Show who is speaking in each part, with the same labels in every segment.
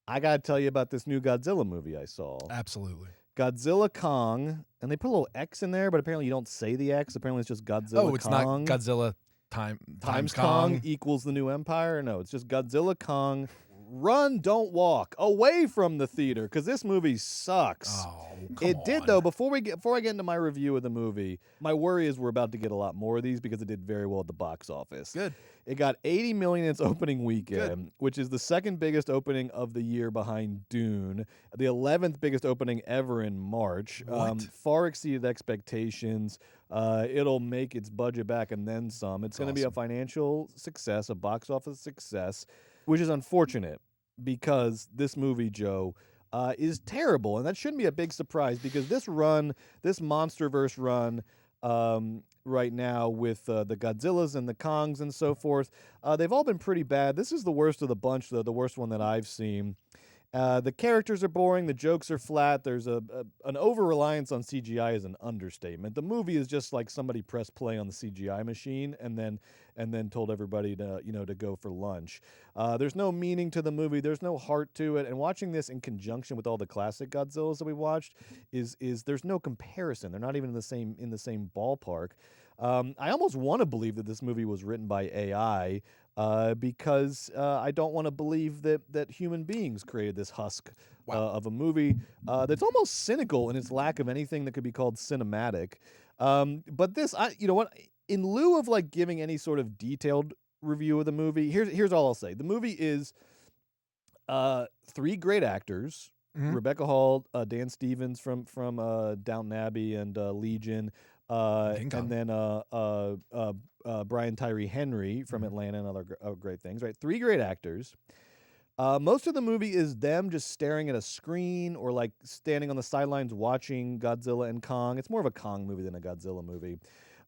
Speaker 1: I got to tell you about this new Godzilla movie I saw.
Speaker 2: Absolutely.
Speaker 1: Godzilla Kong, and they put a little X in there, but apparently you don't say the X. Apparently it's just Godzilla Kong.
Speaker 2: Oh, it's not Godzilla times
Speaker 1: Kong equals the new empire. No, it's just Godzilla Kong. Run, don't walk away from the theater because this movie sucks.
Speaker 2: Oh,
Speaker 1: it did though. Before I get into my review of the movie, my worry is we're about to get a lot more of these because it did very well at the box office.
Speaker 2: Good.
Speaker 1: It got 80 million in its opening weekend, which is the second biggest opening of the year behind Dune, the 11th biggest opening ever in March. Far exceeded expectations. It'll make its budget back and then some. It's going to be a financial success, a box office success, which is unfortunate because this movie, Joe, is terrible. And that shouldn't be a big surprise because this Monsterverse run right now with the Godzillas and the Kongs and so forth, they've all been pretty bad. This is the worst of the bunch, though, the worst one that I've seen. The characters are boring. The jokes are flat. There's an over-reliance on CGI is an understatement. The movie is just like somebody pressed play on the CGI machine and then told everybody to go for lunch. There's no meaning to the movie. There's no heart to it. And watching this in conjunction with all the classic Godzillas that we watched is there's no comparison. They're not even in the same ballpark. I almost want to believe that this movie was written by AI. Because I don't want to believe that human beings created this husk of a movie that's almost cynical in its lack of anything that could be called cinematic. But this, you know what? In lieu of like giving any sort of detailed review of the movie, here's all I'll say. The movie is three great actors. Mm-hmm. Rebecca Hall, Dan Stevens from Downton Abbey and Legion, and then Brian Tyree Henry from Atlanta and other great things. Right, three great actors. Most of the movie is them just staring at a screen or like standing on the sidelines watching Godzilla and Kong. It's more of a Kong movie than a Godzilla movie.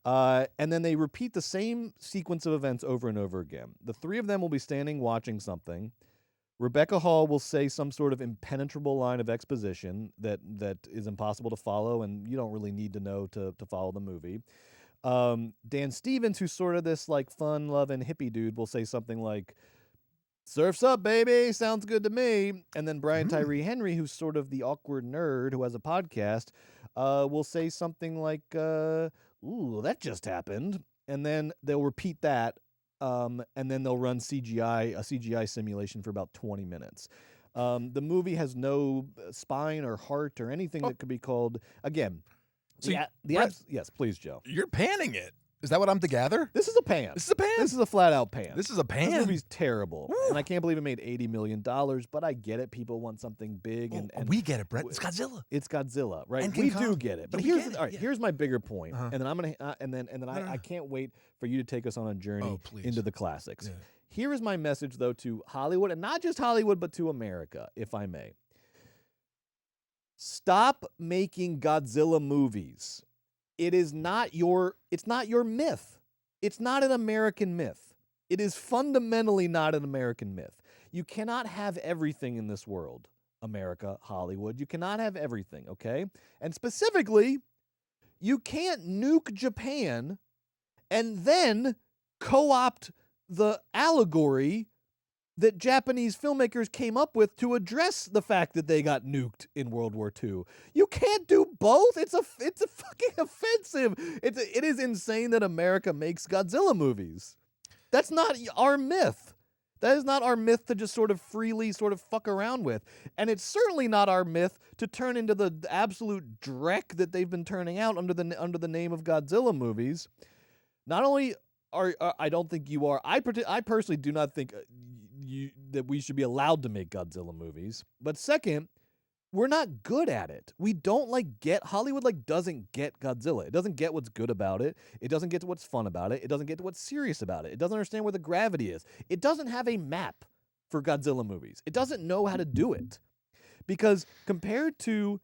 Speaker 1: And then they repeat the same sequence of events over and over again. The three of them will be standing watching something. Rebecca Hall will say some sort of impenetrable line of exposition that is impossible to follow, and you don't really need to know to follow the movie. Dan Stevens, who's sort of this like fun-loving hippie dude, will say something like, "Surf's up, baby, sounds good to me." And then Brian Tyree Henry, who's sort of the awkward nerd who has a podcast, will say something like, "Ooh, that just happened." And then they'll repeat that. And then they'll run a CGI simulation for about 20 minutes. The movie has no spine or heart or anything that could be called, again, yes, please, Joe.
Speaker 2: You're panning it. Is that what I'm to gather?
Speaker 1: This is a pan.
Speaker 2: This is a pan?
Speaker 1: This is a flat-out pan.
Speaker 2: This is a pan?
Speaker 1: This movie's terrible. Woo. And I can't believe it made $80 million, but I get it. People want something big. And
Speaker 2: we get it, Brett. It's Godzilla.
Speaker 1: It's Godzilla, right?
Speaker 2: And
Speaker 1: we do get it. But here's my bigger point.
Speaker 2: Uh-huh.
Speaker 1: And then I'm going to I can't wait for you to take us on a journey into the classics. Yeah. Here is my message, though, to Hollywood, and not just Hollywood, but to America, if I may. Stop making Godzilla movies. It's not your myth. It's not an American myth. It is fundamentally not an American myth. You cannot have everything in this world, America, Hollywood. You cannot have everything, okay? And specifically, you can't nuke Japan and then co-opt the allegory that Japanese filmmakers came up with to address the fact that they got nuked in World War II. You can't do both. It's a fucking offensive. It is insane that America makes Godzilla movies. That's not our myth. That is not our myth to just sort of freely sort of fuck around with. And it's certainly not our myth to turn into the absolute dreck that they've been turning out under the name of Godzilla movies. Not only I don't think you are. I personally do not think that we should be allowed to make Godzilla movies. But second, we're not good at it. We don't Hollywood doesn't get Godzilla. It doesn't get what's good about it. It doesn't get to what's fun about it. It doesn't get to what's serious about it. It doesn't understand where the gravity is. It doesn't have a map for Godzilla movies. It doesn't know how to do it. Because compared to,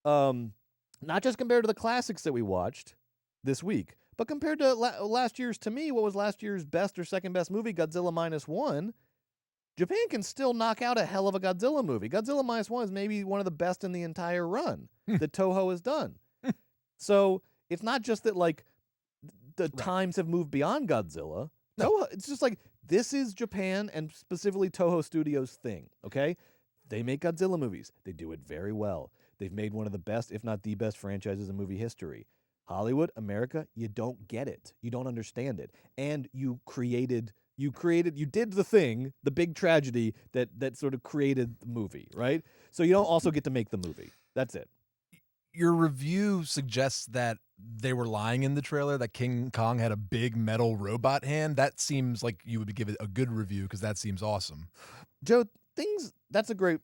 Speaker 1: not just compared to the classics that we watched this week, but compared to last year's, to me, what was last year's best or second best movie, Godzilla -1, Japan can still knock out a hell of a Godzilla movie. Godzilla -1 is maybe one of the best in the entire run that Toho has done. So it's not just that the times have moved beyond Godzilla. No, it's just this is Japan and specifically Toho Studios' thing, okay? They make Godzilla movies. They do it very well. They've made one of the best, if not the best, franchises in movie history. Hollywood, America, you don't get it. You don't understand it. And you did the thing, the big tragedy that sort of created the movie, right? So you don't also get to make the movie. That's it.
Speaker 2: Your review suggests that they were lying in the trailer, that King Kong had a big metal robot hand. That seems like you would give it a good review because that seems awesome.
Speaker 1: Joe, that's a great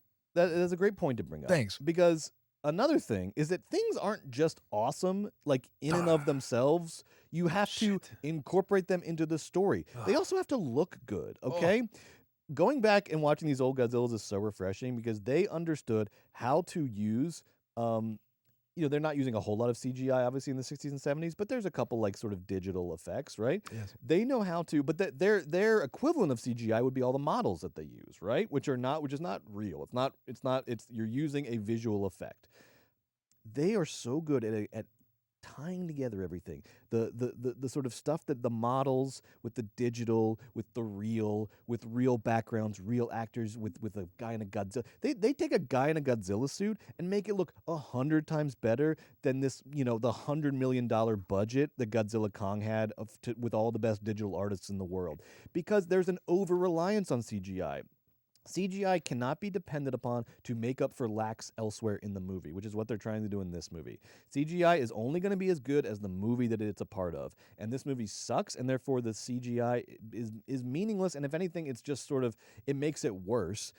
Speaker 1: point to bring up.
Speaker 2: Thanks.
Speaker 1: Because another thing is that things aren't just awesome, like in and of themselves. You have to incorporate them into the story. They also have to look good, okay? Going back and watching these old Godzillas is so refreshing because they understood how to use they're not using a whole lot of CGI, obviously, in the 60s and 70s, but there's a couple, like, sort of digital effects, right?
Speaker 2: Yes.
Speaker 1: They know how to, but their equivalent of CGI would be all the models that they use, right? Which is not real. You're using a visual effect. They are so good at tying together everything. The sort of stuff that the models with the digital, with the real, with real backgrounds, real actors, with a guy in a Godzilla. They take a guy in a Godzilla suit and make it look 100 times better than this, the $100 million budget that Godzilla Kong had with all the best digital artists in the world. Because there's an over-reliance on CGI. CGI cannot be depended upon to make up for lacks elsewhere in the movie, which is what they're trying to do in this movie. CGI is only going to be as good as the movie that it's a part of, and this movie sucks, and therefore the CGI is meaningless, and if anything, it's just sort of, it makes it worse.